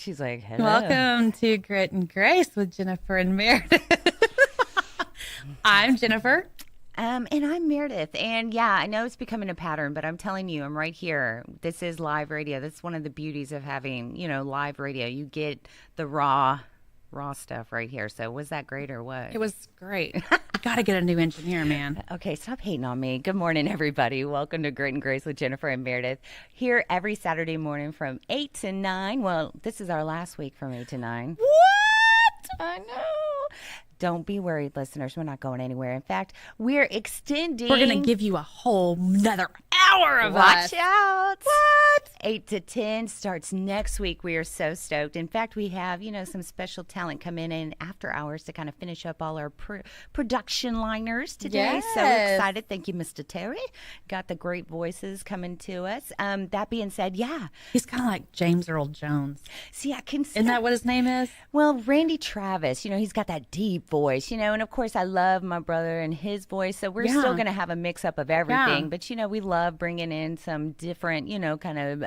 She's like, hello. Welcome to Grit and Grace with Jennifer and Meredith. I'm Jennifer. And I'm Meredith. And yeah, I know it's becoming a pattern, but I'm telling you, I'm right here. This is live radio. That's one of the beauties of having, live radio. You get the raw stuff right here. So was that great or what? It was great. You got to get a new engineer, man. Okay, stop hating on me. Good morning, everybody. Welcome to Grit and Grace with Jennifer and Meredith. Here every Saturday morning from 8 to 9. Well, this is our last week from 8 to 9. What? I know. Don't be worried, listeners. We're not going anywhere. In fact, we're extending. We're going to give you a whole another hour of Watch us. out. What? 8 to 10 starts next week. We are so stoked. In fact, we have, some special talent come in after hours to kind of finish up all our production liners today. Yes. So excited. Thank you, Mr. Terry. Got the great voices coming to us. That being said, yeah. He's kind of like James Earl Jones. See, I can see. Isn't that what his name is? Well, Randy Travis, he's got that deep voice, and of course I love my brother and his voice, so we're still going to have a mix up of everything, but we love bringing in some different, kind of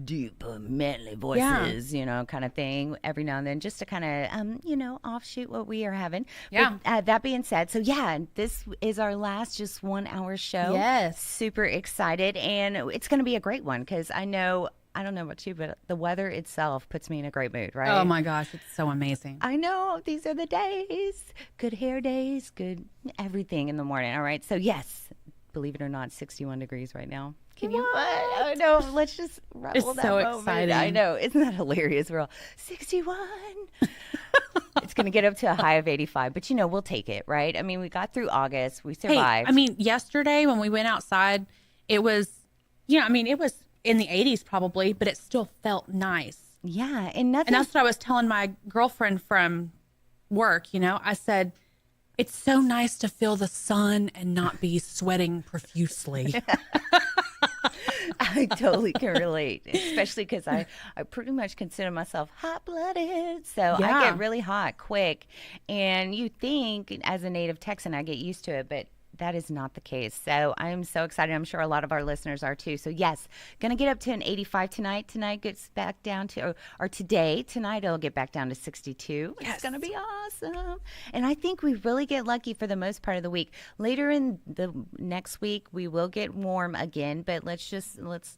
deep, manly voices, kind of thing every now and then, just to kind of, offshoot what we are having. Yeah. But, that being said, so yeah, this is our last just 1 hour show. Yes. Super excited, and it's going to be a great one because I don't know about you, but the weather itself puts me in a great mood, right? Oh my gosh, it's so amazing. I know. These are the days. Good hair days, good everything in the morning. All right. So, yes, believe it or not, 61 degrees right now. Can you? Oh, no. Let's just rumble that so moment. exciting. I know. Isn't that hilarious? We're all 61. It's going to get up to a high of 85, but we'll take it, right? I mean, we got through August. We survived. Hey, yesterday when we went outside, it was, it was in the 80s probably, but it still felt nice. Yeah. And that's what I was telling my girlfriend from work, I said, it's so nice to feel the sun and not be sweating profusely. I totally can relate, especially because I pretty much consider myself hot-blooded. So I get really hot quick. And you think, as a native Texan, I get used to it, but that is not the case. So I'm so excited. I'm sure a lot of our listeners are too. So yes, going to get up to an 85 tonight. Tonight gets back down to, or today, tonight it'll get back down to 62. Yes. It's going to be awesome. And I think we really get lucky for the most part of the week. Later in the next week, we will get warm again, but let's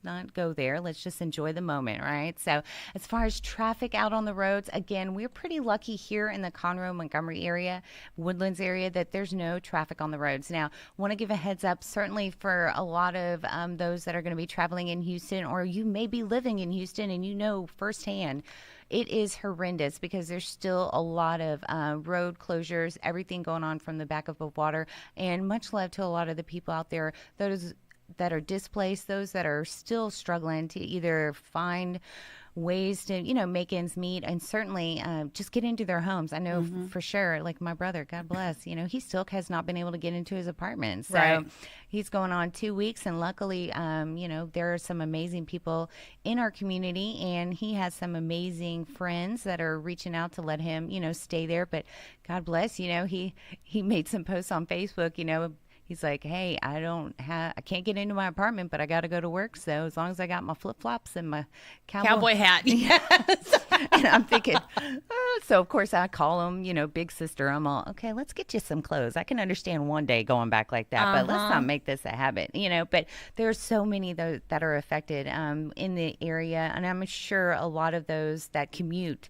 not go there. Let's just enjoy the moment, right? So as far as traffic out on the roads, again, we're pretty lucky here in the Conroe, Montgomery area, Woodlands area, that there's no traffic on the roads. Now, want to give a heads up, certainly for a lot of those that are going to be traveling in Houston, or you may be living in Houston and firsthand, it is horrendous because there's still a lot of road closures, everything going on from the backup of water, and much love to a lot of the people out there, those that are displaced, those that are still struggling to either find ways to, make ends meet, and certainly just get into their homes. I know for sure, like my brother, God bless, he still has not been able to get into his apartment. So he's going on 2 weeks, and luckily, there are some amazing people in our community, and he has some amazing friends that are reaching out to let him, stay there. But God bless, he made some posts on Facebook, he's like, hey, I can't get into my apartment, but I got to go to work. So as long as I got my flip-flops and my cowboy hat. Yes. And I'm thinking, so of course I call him, big sister. I'm all, okay, let's get you some clothes. I can understand one day going back like that, but let's not make this a habit, but there's so many that are affected in the area. And I'm sure a lot of those that commute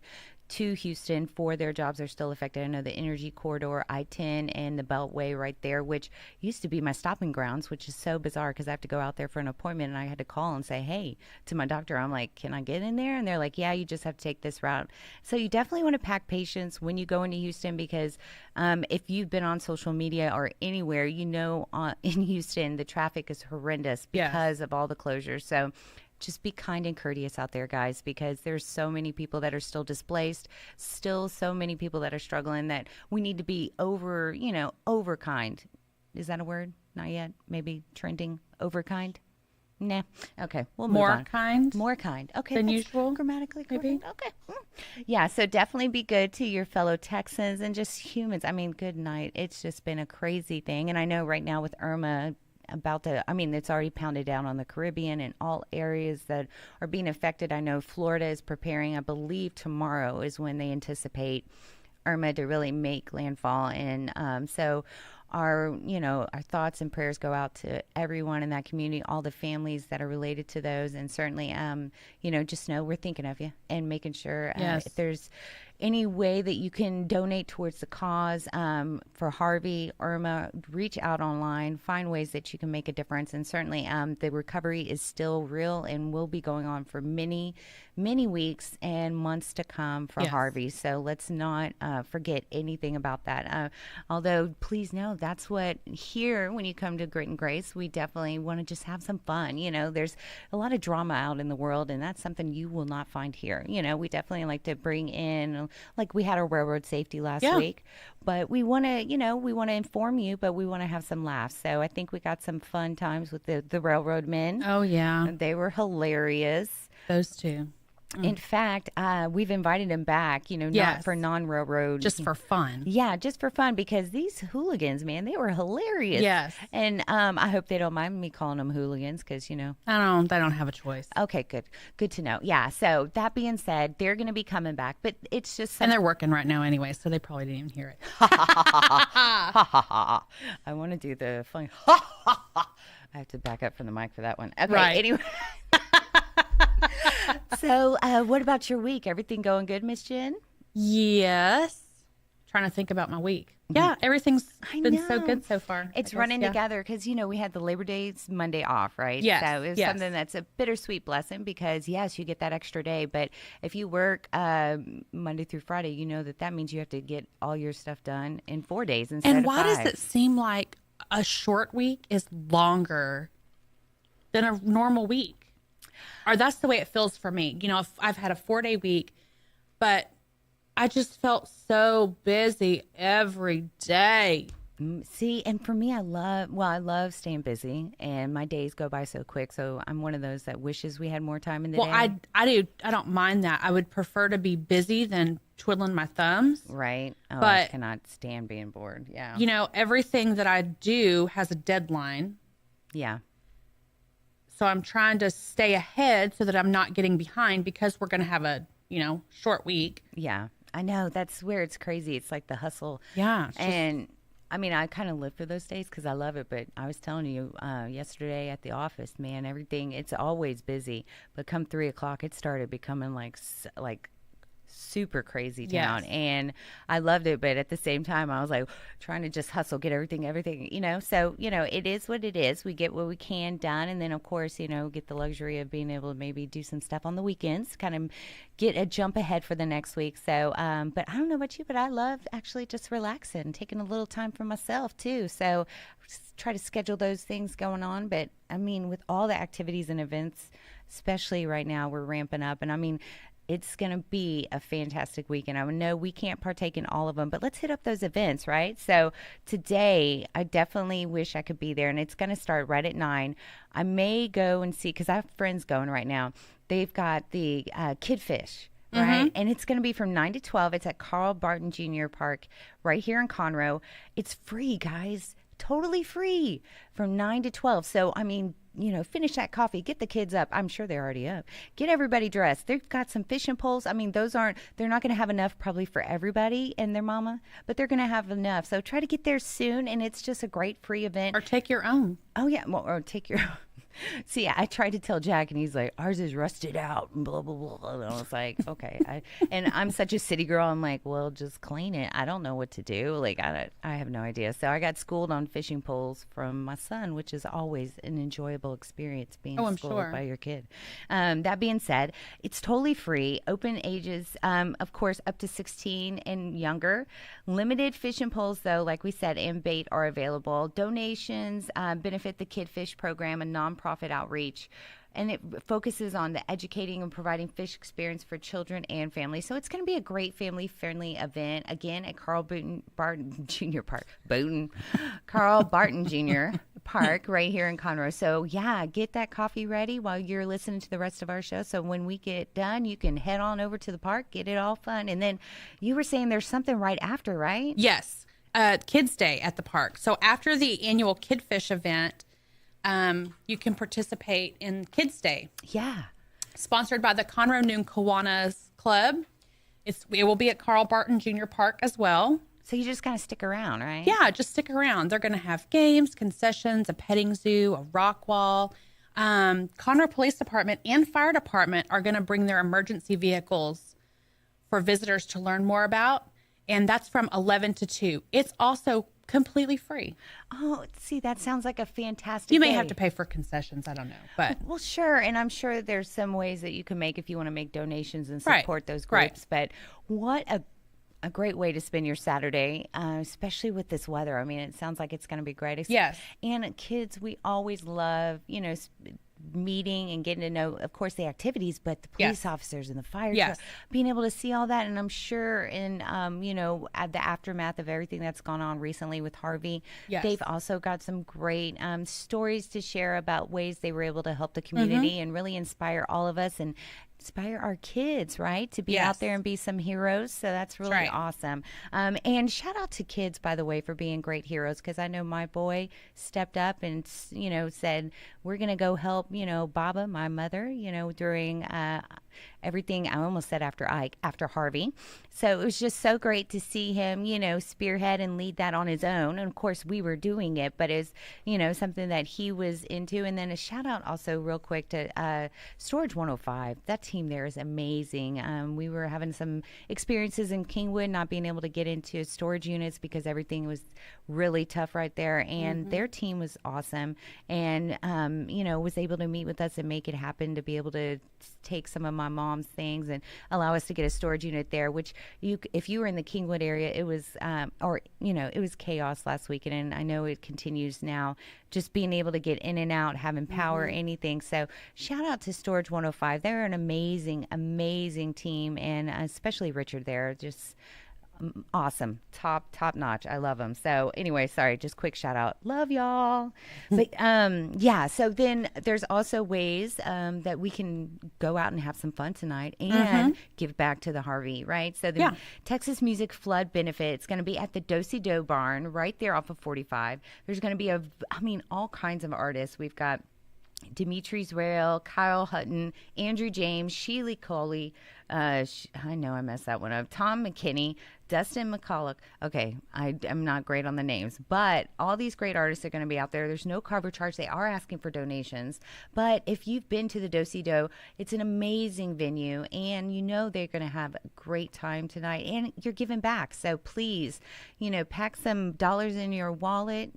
to Houston for their jobs are still affected. I know the Energy Corridor, I-10, and the Beltway right there, which used to be my stopping grounds, which is so bizarre because I have to go out there for an appointment, and I had to call and say, hey, to my doctor, I'm like, can I get in there? And they're like, yeah, you just have to take this route. So you definitely want to pack patience when you go into Houston, because if you've been on social media or anywhere, in Houston, the traffic is horrendous because of all the closures. So just be kind and courteous out there, guys, because there's so many people that are still displaced, still so many people that are struggling, that we need to be over kind. Is that a word? Not yet. Maybe trending over kind. Nah. Okay. We'll move on. More kind. Okay. Than usual. Grammatically correct. Maybe. Okay. Yeah. So definitely be good to your fellow Texans and just humans. I mean, good night. It's just been a crazy thing. And I know right now with Irma it's already pounded down on the Caribbean and all areas that are being affected. I know Florida is preparing. I believe tomorrow is when they anticipate Irma to really make landfall. And so our thoughts and prayers go out to everyone in that community, all the families that are related to those. And certainly, just know we're thinking of you and making sure if there's any way that you can donate towards the cause for Harvey, Irma, reach out online, find ways that you can make a difference. And certainly the recovery is still real and will be going on for many, many weeks and months to come for Harvey. So let's not forget anything about that. Although, please know, that's what here, when you come to Grit and Grace, we definitely want to just have some fun. There's a lot of drama out in the world, and that's something you will not find here. We definitely like to bring in, like we had our railroad safety last week, but we want to inform you, but we want to have some laughs. So I think we got some fun times with the railroad men. Oh yeah. They were hilarious. Those two. In fact, we've invited them back, not for non-railroad. Just for fun. Yeah, just for fun, because these hooligans, man, they were hilarious. Yes. And I hope they don't mind me calling them hooligans because, They don't have a choice. Okay, good. Good to know. Yeah, so that being said, they're going to be coming back, but it's just... And they're working right now anyway, so they probably didn't even hear it. I want to do the funny... I have to back up from the mic for that one. Okay, right. Anyway... So, what about your week? Everything going good, Miss Jen? Yes. Trying to think about my week. Yeah, everything's been so good so far. It's running together because, we had the Labor Day Monday off, right? Yes. So it was something that's a bittersweet blessing because, yes, you get that extra day. But if you work Monday through Friday, you know that means you have to get all your stuff done in 4 days instead of 5. And why does it seem like a short week is longer than a normal week? Or that's the way it feels for me. If I've had a 4-day week, but I just felt so busy every day. See, and for me, I love staying busy, and my days go by so quick. So I'm one of those that wishes we had more time in the day. Well, I do. I don't mind that. I would prefer to be busy than twiddling my thumbs. Right. Oh, but I cannot stand being bored. Yeah. Everything that I do has a deadline. Yeah. So I'm trying to stay ahead so that I'm not getting behind because we're going to have a, short week. Yeah, I know. That's where it's crazy. It's like the hustle. Yeah. And I kind of live for those days because I love it. But I was telling you yesterday at the office, man, it's always busy. But come 3:00, it started becoming like super crazy town. Yes. And I loved it, but at the same time I was like trying to just hustle, get everything, so it is what it is. We get what we can done, and then of course get the luxury of being able to maybe do some stuff on the weekends, kind of get a jump ahead for the next week. So but I don't know about you, but I love actually just relaxing, taking a little time for myself too. So just try to schedule those things going on. But with all the activities and events, especially right now, we're ramping up, and it's going to be a fantastic weekend. I know we can't partake in all of them, but let's hit up those events, right? So today, I definitely wish I could be there, and it's going to start right at 9. I may go and see, because I have friends going right now. They've got the Kid Fish, right? Mm-hmm. And it's going to be from 9 to 12. It's at Carl Barton Jr. Park right here in Conroe. It's free, guys. Totally free from 9 to 12. So, finish that coffee, get the kids up. I'm sure they're already up. Get everybody dressed. They've got some fishing poles. They're not going to have enough probably for everybody and their mama, but they're going to have enough. So try to get there soon, and it's just a great free event. Or take your own. Oh, yeah. Or take your own. See, I tried to tell Jack, and he's like, ours is rusted out, and blah, blah, blah. And I was like, okay. And I'm such a city girl. I'm like, well, just clean it. I don't know what to do. Like, I have no idea. So I got schooled on fishing poles from my son, which is always an enjoyable experience, being schooled by your kid. That being said, it's totally free. Open ages, of course, up to 16 and younger. Limited fishing poles, though, like we said, and bait are available. Donations benefit the Kid Fish program, a nonprofit outreach, and it focuses on the educating and providing fish experience for children and families. So it's going to be a great family-friendly event, again, at Carl Barton Jr. Park. Carl Barton Jr. Park right here in Conroe. So, yeah, get that coffee ready while you're listening to the rest of our show. So when we get done, you can head on over to the park, get it all fun. And then you were saying there's something right after, right? Yes. Kids Day at the park. So after the annual Kid Fish event, you can participate in Kids Day. Yeah. Sponsored by the Conroe Noon Kiwanis Club. It will be at Carl Barton Junior Park as well. So you just kind of stick around, right? Yeah, just stick around. They're going to have games, concessions, a petting zoo, a rock wall. Conroe Police Department and Fire Department are going to bring their emergency vehicles for visitors to learn more about. And that's from 11 to 2. It's also completely free. Oh, see, that sounds like a fantastic You may day. have to pay for concessions. I don't know. But well, sure. And I'm sure there's some ways that you can make if you want to make donations and support those groups. But what a great way to spend your Saturday, especially with this weather. I mean, it sounds like it's going to be great. Yes. And kids, we always love, meeting and getting to know, of course, the activities, but the police officers and the fire truck, being able to see all that. And I'm sure in, at the aftermath of everything that's gone on recently with Harvey, they've also got some great stories to share about ways they were able to help the community and really inspire all of us and inspire our kids, right? To be out there and be some heroes. So that's really awesome. And shout out to kids, by the way, for being great heroes, because I know my boy stepped up and, said, we're going to go help, Baba, my mother, during everything. I almost said after Harvey. So it was just so great to see him, spearhead and lead that on his own. And of course we were doing it, but it's, something that he was into. And then a shout out also real quick to Storage 105. That team there is amazing. We were having some experiences in Kingwood, not being able to get into storage units because everything was really tough right there. And their team was awesome. And, was able to meet with us and make it happen to be able to take some of my mom's things and allow us to get a storage unit there, which if you were in the Kingwood area, it was, it was chaos last weekend. And I know it continues now, just being able to get in and out, having power, anything. So shout out to Storage 105. They're an amazing, amazing team. And especially Richard there, just awesome, top notch. I love them. So anyway, sorry, just quick shout out, love y'all. But so then there's also ways that we can go out and have some fun tonight and give back to the Harvey, right? So the Texas Music Flood Benefit, it's going to be at the Do-Si Do Barn right there off of 45. There's going to be all kinds of artists. We've got Demetrius Rail, Kyle Hutton, Andrew James, Sheely Coley, I know I messed that one up, Tom McKinney, Dustin McCulloch. Okay, I'm not great on the names, but all these great artists are going to be out there. There's no cover charge. They are asking for donations. But if you've been to the Do-Si Do, it's an amazing venue, and they're going to have a great time tonight, and you're giving back. So please, pack some dollars in your wallet,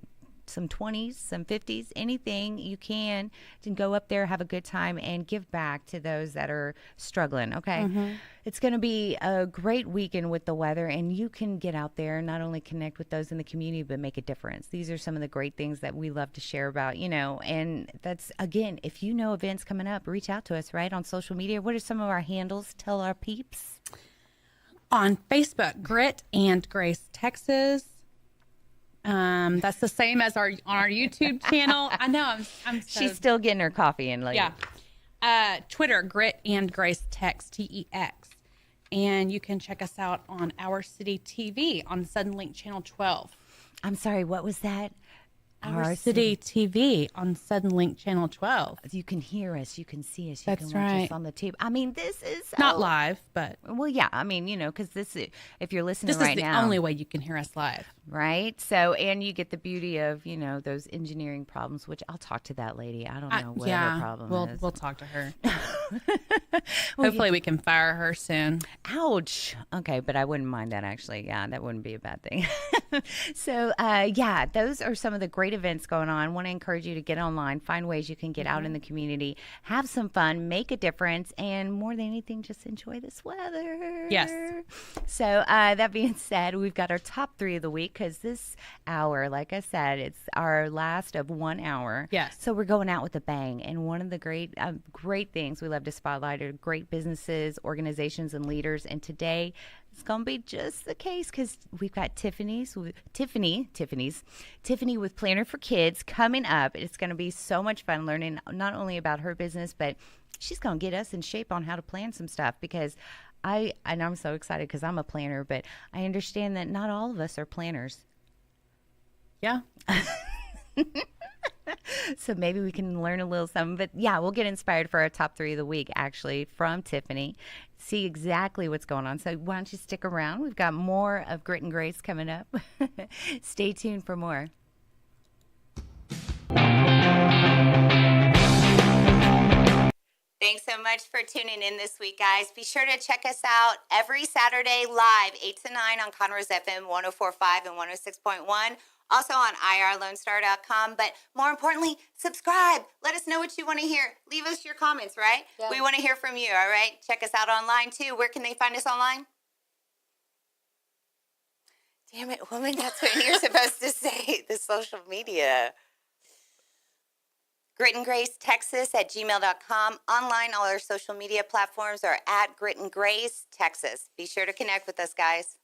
some 20s, some 50s, anything you can to go up there, have a good time, and give back to those that are struggling, okay? It's going to be a great weekend with the weather, and you can get out there and not only connect with those in the community, but make a difference. These are some of the great things that we love to share about, and that's, again, if you know events coming up, reach out to us, right, on social media. What are some of our handles? Tell our peeps. On Facebook, Grit and Grace, Texas. That's the same as on our YouTube channel. I know she's still getting her coffee in later. Yeah. Twitter, Grit and Grace Tex, TEX. And you can check us out on Our City TV on Suddenlink Channel 12. I'm sorry, what was that? Our City TV on Suddenlink Channel 12. You can hear us. You can see us. You That's can watch right. us on the tube. I mean, this is... Not live, but... Well, yeah. I mean, because if you're listening right now... This is the only way you can hear us live. Right? So, and you get the beauty of, those engineering problems, which I'll talk to that lady. I don't know what her problem is. We'll talk to her. Hopefully we can fire her soon. Ouch. Okay, but I wouldn't mind that, actually. Yeah, that wouldn't be a bad thing. So, those are some of the great events going on. I want to encourage you to get online, find ways you can get out in the community, have some fun, make a difference, and more than anything, just enjoy this weather. Yes. So that being said, we've got our top 3 of the week, because this hour, like I said, it's our last of 1 hour. Yes. So we're going out with a bang. And one of the great things we love to spotlight are great businesses, organizations, and leaders. And today, it's going to be just the case, because we've got Tiffany with Planner for Kids coming up. It's going to be so much fun learning not only about her business, but she's going to get us in shape on how to plan some stuff, because I'm so excited because I'm a planner, but I understand that not all of us are planners. Yeah. So maybe we can learn a little something. But yeah, we'll get inspired for our top 3 of the week, actually, from Tiffany. See exactly what's going on. So why don't you stick around? We've got more of Grit and Grace coming up. Stay tuned for more. Thanks so much for tuning in this week, guys. Be sure to check us out every Saturday live, 8 to 9 on Conroe's FM 104.5 and 106.1. Also on irlonestar.com. But more importantly, subscribe. Let us know what you want to hear. Leave us your comments, right? Yeah. We want to hear from you, all right? Check us out online, too. Where can they find us online? Damn it, woman, that's what you're supposed to say. The social media. Grit and Grace Texas at gmail.com. Online, all our social media platforms are at Grit and Grace Texas. Be sure to connect with us, guys.